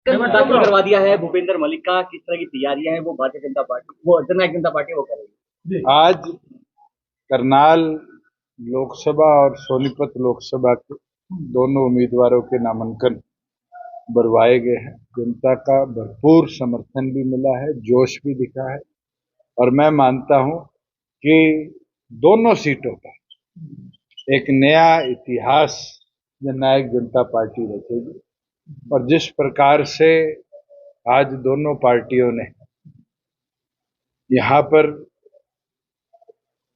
दाखिल करवा दिया है भूपेंद्र मलिक का, किस तरह की तैयारियां हैं वो भारतीय जनता पार्टी, वो जननायक जनता पार्टी वो करेगी? आज करनाल लोकसभा और सोनीपत लोकसभा के दोनों उम्मीदवारों के नामांकन भरवाए गए हैं। जनता का भरपूर समर्थन भी मिला है, जोश भी दिखा है और मैं मानता हूं कि दोनों सीटों पर एक नया इतिहास जननायक जनता पार्टी रचेगी। और जिस प्रकार से आज दोनों पार्टियों ने यहाँ पर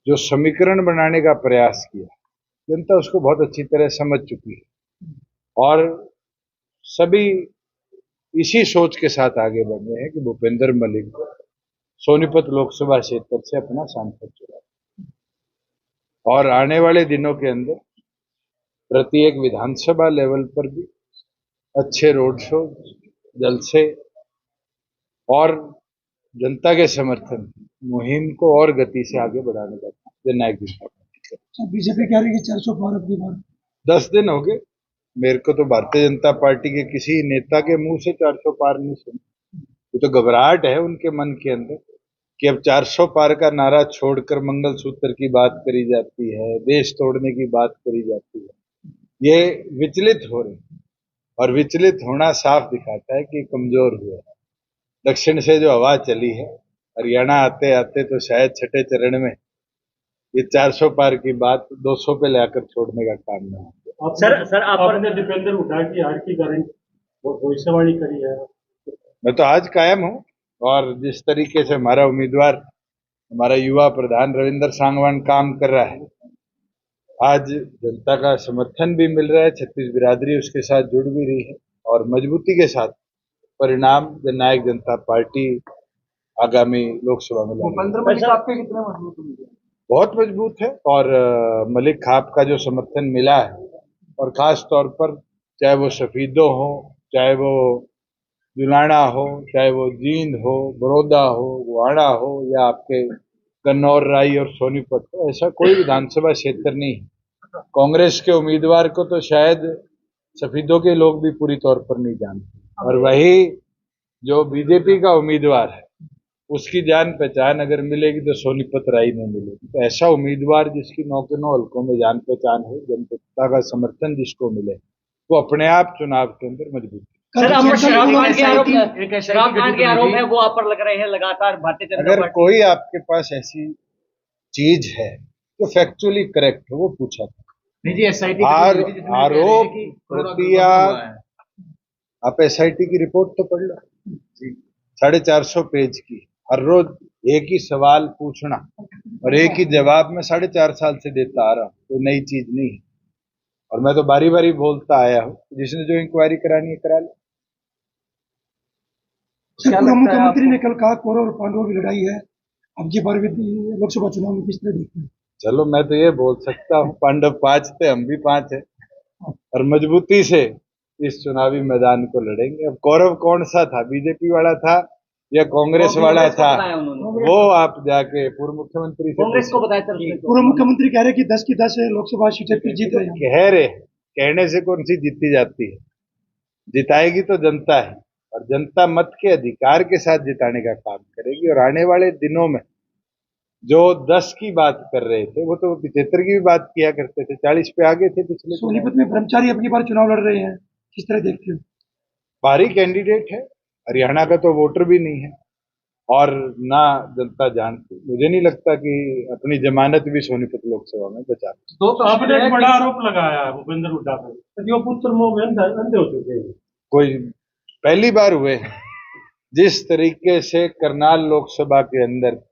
जो समीकरण बनाने का प्रयास किया, जनता उसको बहुत अच्छी तरह समझ चुकी है और सभी इसी सोच के साथ आगे बढ़ रहे हैं कि भूपेंद्र मलिक को सोनीपत लोकसभा क्षेत्र से अपना सांसद चुना और आने वाले दिनों के अंदर प्रत्येक विधानसभा लेवल पर भी अच्छे रोड शो, जलसे और जनता के समर्थन मुहिम को और गति से आगे बढ़ाने का जननायक जनता पार्टी। बीजेपी कह रही है कि 400 पार अब की बार 10 दिन हो गए, मेरे को तो भारतीय जनता पार्टी के किसी नेता के मुंह से 400 पार नहीं सुना। ये तो घबराहट है उनके मन के अंदर कि अब 400 पार का नारा छोड़कर मंगलसूत्र की बात करी जाती है, देश तोड़ने की बात करी जाती है। ये विचलित हो रहे हैं और विचलित होना साफ दिखाता है कि कमजोर हुए हैं। दक्षिण से जो हवा चली है, हरियाणा आते आते तो शायद छठे चरण में ये 400 पार की बात 200 पे लाकर छोड़ने का काम नहीं है। सर आपने दीपेंद्र हुड्डा की हार की गारंटी भविष्यवाणी करी है। मैं तो आज कायम हूं और जिस तरीके से हमारा उम्मीदवार, हमारा युवा प्रधान रविंद्र सांगवान काम कर रहा है, आज जनता का समर्थन भी मिल रहा है, छत्तीस बिरादरी उसके साथ जुड़ भी रही है और मजबूती के साथ परिणाम जननायक जनता पार्टी आगामी लोकसभा में बहुत मजबूत है और मलिक खाप का जो समर्थन मिला है और खास तौर पर चाहे वो सफीदो हो, चाहे वो जुलाना हो, चाहे वो जींद हो, बड़ौदा हो, गुहाड़ा हो या आपके कन्नौर, राई और सोनीपत हो, ऐसा कोई विधानसभा क्षेत्र नहीं है। कांग्रेस के उम्मीदवार को तो शायद सफीदों के लोग भी पूरी तौर पर नहीं जानते और वही जो बीजेपी का उम्मीदवार है उसकी जान पहचान अगर मिलेगी तो सोनीपत राई में मिलेगी। तो ऐसा उम्मीदवार जिसकी 9 के 9 हल्कों में जान पहचान हो, जनता का समर्थन जिसको मिले, वो अपने आप चुनाव के अंदर मजबूत है। सर, शराब के आरोप है वो आप पर लग रहे हैं लगातार भारतीय जनता अगर कोई आपके पास ऐसी चीज है जो फैक्चुअली करेक्ट हो वो पूछा था। आरोप प्रतिया आप SIT की रिपोर्ट तो पढ़ लो, 450 पेज की, हर रोज एक ही सवाल पूछना और एक ही जवाब मैं 4.5 साल से देता आ रहा हूं, तो नई चीज नहीं है और मैं तो बारी बारी बोलता आया हूं, जिसने जो इंक्वायरी करानी है करा ले। पूर्व मुख्यमंत्री ने कल कहा कौरव और पांडवों की लड़ाई है, अब की बार लोकसभा चुनाव में किस तरह देखते हैं? चलो मैं तो ये बोल सकता हूँ, पांडव 5 थे, हम भी 5 है और मजबूती से इस चुनावी मैदान को लड़ेंगे। अब कौरव कौन सा था, बीजेपी वाला था या कांग्रेस वाला था, वो आप जाके पूर्व मुख्यमंत्री से कांग्रेस को बताया। पूर्व मुख्यमंत्री कह रहे कि 10 की 10 लोकसभा सीटें फिर जीत रहे हैं। कह रहे, कहने से कौन सी जीती जाती है, जिताएगी तो जनता है और जनता मत के अधिकार के साथ जिताने का काम करेगी। और आने वाले दिनों में जो 10 की बात कर रहे थे वो तो 75 की भी बात किया करते थे, 40 पे आगे थे पिछले। सोनीपत में ब्रह्मचारी अपनी बार चुनाव लड़ रहे हैं, किस तरह देखते हो? भारी कैंडिडेट है, हरियाणा का तो वोटर भी नहीं है और ना जनता जानती। मुझे नहीं लगता कि अपनी जमानत भी सोनीपत लोकसभा में बचा। तो आपने एक बड़ा आरोप लगाया है भूपेंद्र हुड्डा पर कि वो पुत्र मोह में अंधे हो चुके हैं। कोई पहली बार हुए जिस तरीके से करनाल लोकसभा के अंदर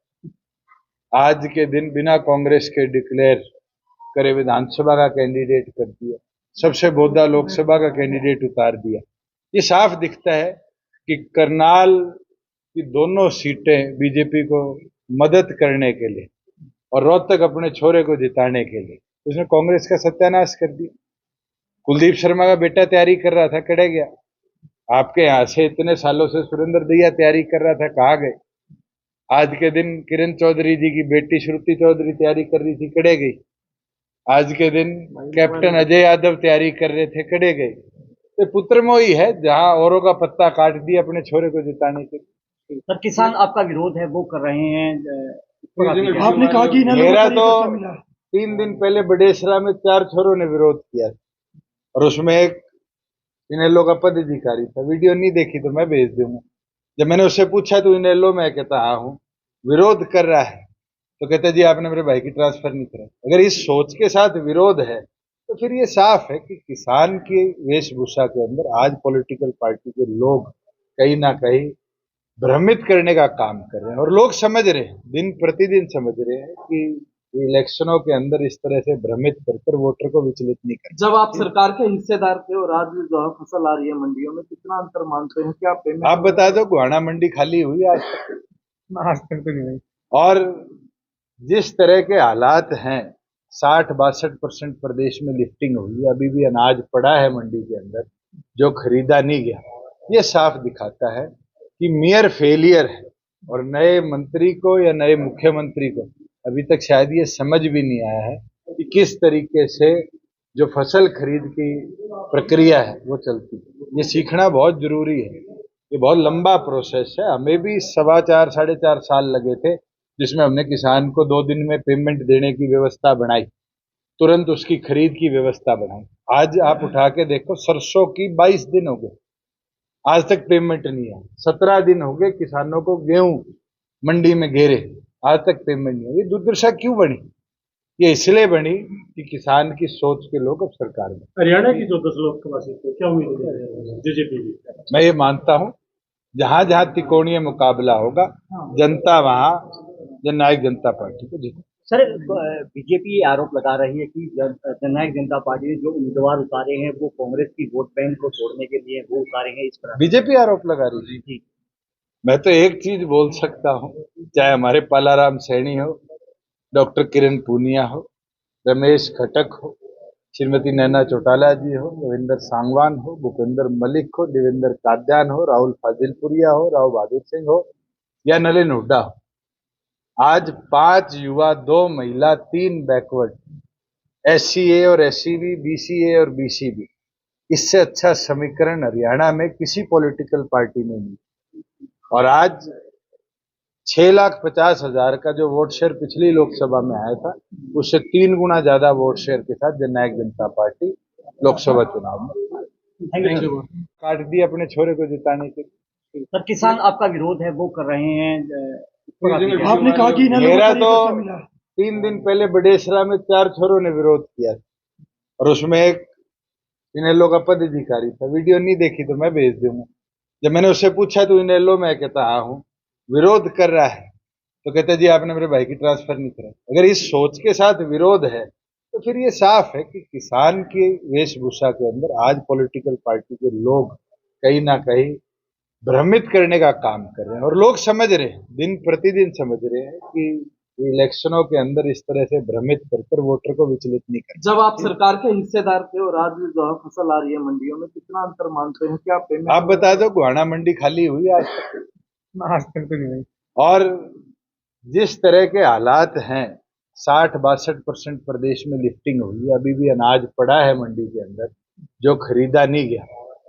आज के दिन बिना कांग्रेस के डिक्लेयर करे विधानसभा का कैंडिडेट कर दिया, सबसे बोधा लोकसभा का कैंडिडेट उतार दिया। ये साफ दिखता है कि करनाल की दोनों सीटें बीजेपी को मदद करने के लिए और रोहतक अपने छोरे को जिताने के लिए उसने कांग्रेस का सत्यानाश कर दिया। कुलदीप शर्मा का बेटा तैयारी कर रहा था, कड़े गया। आपके यहां से इतने सालों से सुरेंद्र दैया तैयारी कर रहा था, कहाँ गए? आज के दिन किरण चौधरी जी की बेटी श्रुति चौधरी तैयारी कर रही थी, कड़े गई। आज के दिन कैप्टन अजय यादव तैयारी कर रहे थे, कड़े गए। तो पुत्रमोही है, जहां औरों का पत्ता काट दिया अपने छोरे को जिताने के लिए। सर किसान आपका विरोध है वो कर रहे हैं इस पर आप क्या कहेंगे? आपने कहा कि इन्हें मेरा लोगों तो को मिला 3 दिन पहले बडेसरा में 4 छोरों ने विरोध किया और उसमें एक इनेलो का पदाधिकारी था। वीडियो नहीं देखी तो मैं भेज दूंगा। जब मैंने उससे पूछा तो इनेलो में कहता हाँ हूँ, विरोध कर रहा है तो कहता जी आपने मेरे भाई की ट्रांसफर नहीं करा। अगर इस सोच के साथ विरोध है तो फिर ये साफ है कि किसान की वेशभूषा के अंदर आज पॉलिटिकल पार्टी के लोग कहीं ना कहीं भ्रमित करने का काम कर रहे हैं और लोग समझ रहे हैं, दिन प्रतिदिन समझ रहे हैं कि इलेक्शनों के अंदर इस तरह से भ्रमित कर वोटर को विचलित नहीं कर। जब आप सरकार के हिस्सेदार थे और आज जो है फसल आ रही है मंडियों में, कितना अंतर मानते हैं? क्या पेमेंट आप बता दो गुहाना मंडी खाली हुई आज तक तो नहीं हुई। और जिस तरह के हालात हैं 60-62% प्रदेश में लिफ्टिंग हुई, अभी भी अनाज पड़ा है मंडी के अंदर जो खरीदा नहीं गया। ये साफ दिखाता है कि मेयर फेलियर है और नए मंत्री को या नए मुख्यमंत्री को अभी तक शायद ये समझ भी नहीं आया है कि किस तरीके से जो फसल खरीद की प्रक्रिया है वो चलती है। ये सीखना बहुत जरूरी है। ये बहुत लंबा प्रोसेस है। हमें भी 4.25-4.5 साल लगे थे, जिसमें हमने किसान को 2 दिन में पेमेंट देने की व्यवस्था बनाई, तुरंत उसकी खरीद की व्यवस्था बनाई। आज आप उठा के देखो, सरसों की 22 दिन हो गए, आज तक पेमेंट नहीं है। 17 दिन हो गए किसानों को गेहूं मंडी में घेरे, आज तक पेमेंट नहीं है। ये दुर्दशा क्यों बनी? ये इसलिए बनी कि किसान की सोच के लोग अब सरकार में। हरियाणा की जो 10 लोकसभा सीटें क्या उम्मीद है जेजेपी की? मैं ये मानता हूं जहां जहां त्रिकोणीय मुकाबला होगा, जनता वहां जननायक जनता पार्टी को जीते। सर बीजेपी ये आरोप लगा रही है कि जननायक जनता पार्टी ने जो उम्मीदवार उतारे हैं वो कांग्रेस की वोट बैंक को तोड़ने के लिए वो उतारे हैं, इस पर बीजेपी आरोप लगा रही है। मैं तो एक चीज बोल सकता हूं, चाहे हमारे पालाराम सैनी हो, डॉक्टर किरण पूनिया हो, रमेश खटक हो, श्रीमती नैना चौटाला जी हो, रविंदर सांगवान हो, भूपेंद्र मलिक हो, देवेंद्र काद्यान हो, राहुल फाजिलपुरिया हो, राव बहादुर सिंह हो या नलिन हुड्डा हो, आज 5 युवा, 2 महिला, 3 बैकवर्ड, SCA और SCB, BCA और BCB, इससे अच्छा समीकरण हरियाणा में किसी पॉलिटिकल पार्टी ने नहीं। और आज 6,50,000 का जो वोट शेयर पिछली लोकसभा में आया था, उससे 3 गुना ज्यादा वोट शेयर के साथ जननायक जनता पार्टी लोकसभा चुनाव में काट दी अपने छोरे को जिताने के लिए। सर किसान आपका विरोध है वो कर रहे हैं इस पर आप क्या कहेंगे? आपने कहा कि इन्हें मेरा लोगों तो को मिला 3 दिन पहले बडेसरा में 4 छोरों ने विरोध किया और उसमें एक इनेलो का पदाधिकारी था। वीडियो नहीं देखी तो मैं भेज दूंगा। जब मैंने उससे पूछा तो इनेलो में कहता हाँ हूँ, विरोध कर रहा है तो कहता जी आपने मेरे भाई की ट्रांसफर नहीं करा। अगर इस सोच के साथ विरोध है तो फिर ये साफ है कि किसान की वेशभूषा के अंदर आज पॉलिटिकल पार्टी के लोग कहीं ना कहीं भ्रमित करने का काम कर रहे हैं और लोग समझ रहे हैं, दिन प्रतिदिन समझ रहे हैं कि इलेक्शनों के अंदर इस तरह से भ्रमित कर वोटर को विचलित नहीं कर। जब आप सरकार के हिस्सेदार थे और आज जो है फसल आ रही है मंडियों में, कितना अंतर मानते हैं? क्या पेमेंट आप बता दो गुहाना मंडी खाली हुई आज तक तो नहीं हुई। और जिस तरह के हालात हैं 60-62% प्रदेश में लिफ्टिंग हुई, अभी भी अनाज पड़ा है मंडी के अंदर जो खरीदा नहीं गया।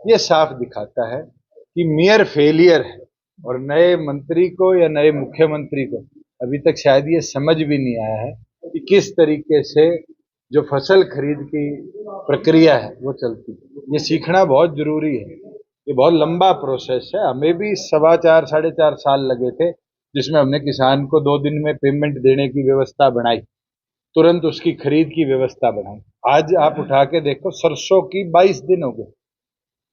ये साफ दिखाता है कि मेयर फेलियर है और नए मंत्री को या नए मुख्यमंत्री को अभी तक शायद ये समझ भी नहीं आया है कि किस तरीके से जो फसल खरीद की प्रक्रिया है वो चलती है। ये सीखना बहुत जरूरी है। ये बहुत लंबा प्रोसेस है। हमें भी 4.25-4.5 साल लगे थे, जिसमें हमने किसान को 2 दिन में पेमेंट देने की व्यवस्था बनाई, तुरंत उसकी खरीद की व्यवस्था बनाई। आज आप उठा के देखो, सरसों की 22 दिन हो गए,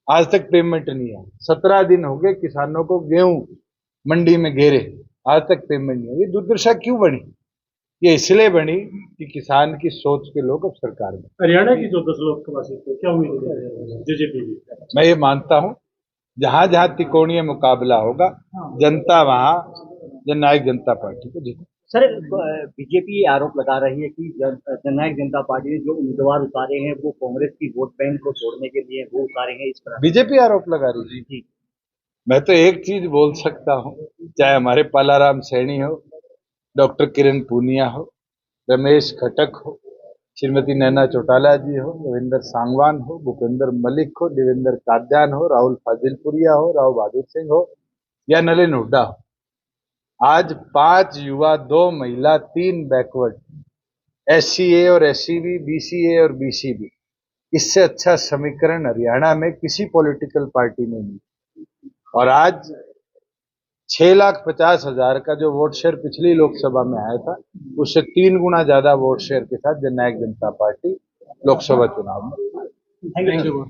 आज तक पेमेंट नहीं है। 17 दिन हो गए किसानों को गेहूं मंडी में घेरे, आज तक पेमेंट नहीं है। ये दुर्दशा क्यों बनी? ये इसलिए बनी कि किसान की सोच के लोग अब सरकार में। हरियाणा की जो 10 लोकसभा सीटें क्या उम्मीद है जेजेपी की? मैं ये मानता हूं जहां जहां त्रिकोणीय मुकाबला होगा, जनता वहां जननायक जनता पार्टी को जीते। सर बीजेपी ये आरोप लगा रही है कि जननायक जनता पार्टी ने जो उम्मीदवार उतारे हैं वो कांग्रेस की वोट बैंक को तोड़ने के लिए वो उतारे हैं, इस पर बीजेपी आरोप लगा रही है। मैं तो एक चीज बोल सकता हूं, चाहे हमारे पालाराम सैनी हो, डॉक्टर किरण पूनिया हो, रमेश खटक हो, श्रीमती नैना चौटाला जी हो, रविंदर सांगवान हो, भूपेंद्र मलिक हो, देवेंद्र काद्यान हो, राहुल फाजिलपुरिया हो, राव बहादुर सिंह हो या नलिन हुड्डा हो, आज 5 युवा, 2 महिला, 3 बैकवर्ड, SCA और SCB, BCA और BCB, इससे अच्छा समीकरण हरियाणा में किसी पॉलिटिकल पार्टी में नहीं। और आज 6,50,000 का जो वोट शेयर पिछली लोकसभा में आया था, उससे 3 गुना ज्यादा वोट शेयर के साथ जननायक जनता पार्टी लोकसभा चुनाव में। Thank you.